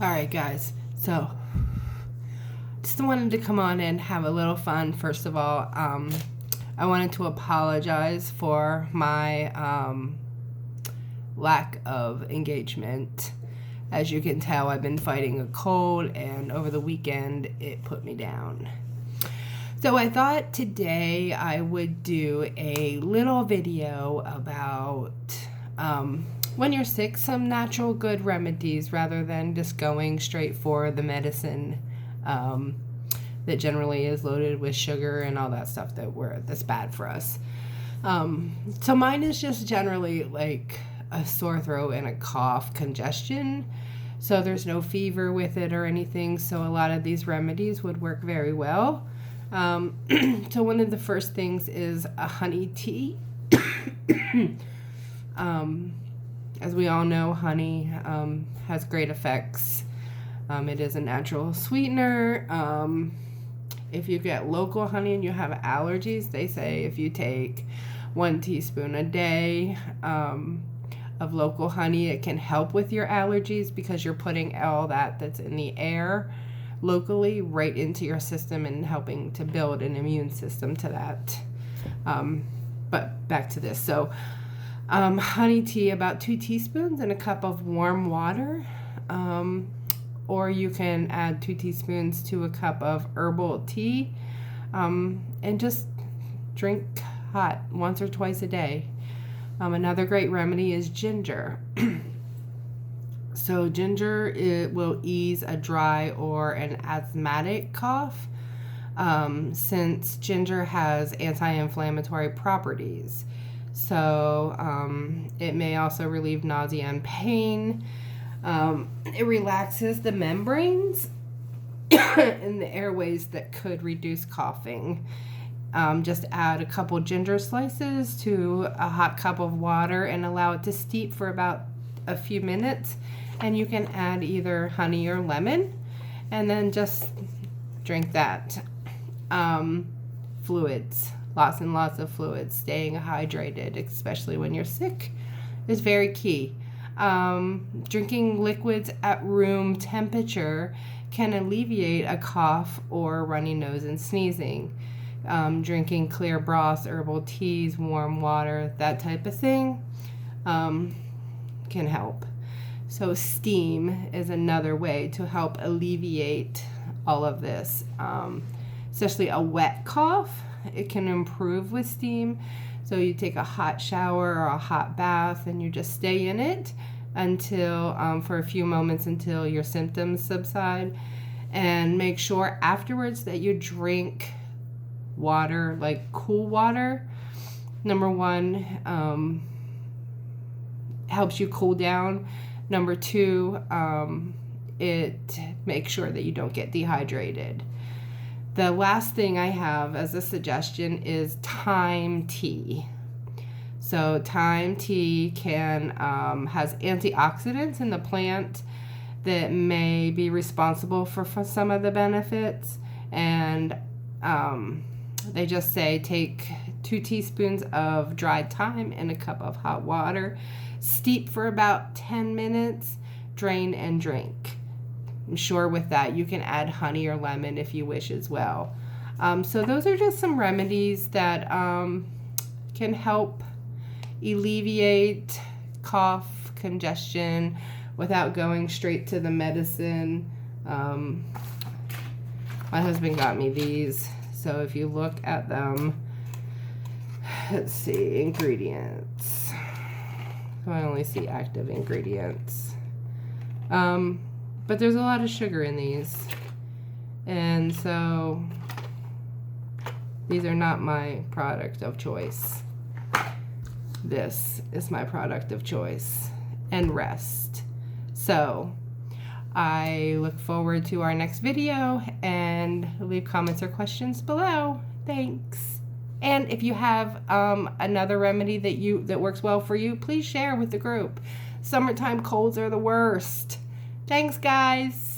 Alright guys, so just wanted to come on and have a little fun. First of all, I wanted to apologize for my lack of engagement. As you can tell, I've been fighting a cold, and over the weekend it put me down. So I thought today I would do a little video about when you're sick, some natural good remedies rather than just going straight for the medicine that generally is loaded with sugar and all that stuff that's bad for us. So mine is just generally like a sore throat and a cough, congestion. So there's no fever with it or anything. So a lot of these remedies would work very well. So one of the first things is a honey tea. As we all know, honey has great effects. It is a natural sweetener. If you get local honey and you have allergies, they say if you take 1 teaspoon a day of local honey, it can help with your allergies because you're putting all that's in the air locally right into your system and helping to build an immune system to that. But back to this. So honey tea, about 2 teaspoons in a cup of warm water. Or you can add 2 teaspoons to a cup of herbal tea, and just drink hot once or twice a day. Another great remedy is ginger. So ginger, it will ease a dry or an asthmatic cough, since ginger has anti-inflammatory properties. So it may also relieve nausea and pain. It relaxes the membranes in the airways that could reduce coughing. Just add a couple ginger slices to a hot cup of water and allow it to steep for about a few minutes. And you can add either honey or lemon and then just drink that. Fluids, lots and lots of fluids. Staying hydrated, especially when you're sick, is very key. Drinking liquids at room temperature can alleviate a cough or runny nose and sneezing. Drinking clear broths, herbal teas, warm water, that type of thing can help. So steam is another way to help alleviate all of this, especially a wet cough. It can improve with steam. So you take a hot shower or a hot bath and you just stay in it until for a few moments until your symptoms subside, and make sure afterwards that you drink water, like cool water. Number one, helps you cool down. Number two, it makes sure that you don't get dehydrated. The last thing I have as a suggestion is thyme tea. So thyme tea has antioxidants in the plant that may be responsible for some of the benefits. And they just say take 2 teaspoons of dried thyme in a cup of hot water, steep for about 10 minutes, drain and drink. I'm sure with that you can add honey or lemon if you wish as well. So those are just some remedies that can help alleviate cough, congestion without going straight to the medicine. My husband got me these, so if you look at them, let's see, ingredients. So I only see active ingredients. But there's a lot of sugar in these, and so these are not my product of choice. This is my product of choice, and rest. So I look forward to our next video, and leave comments or questions below. Thanks. And if you have another remedy that works well for you, please share with the group. Summertime colds are the worst. Thanks, guys.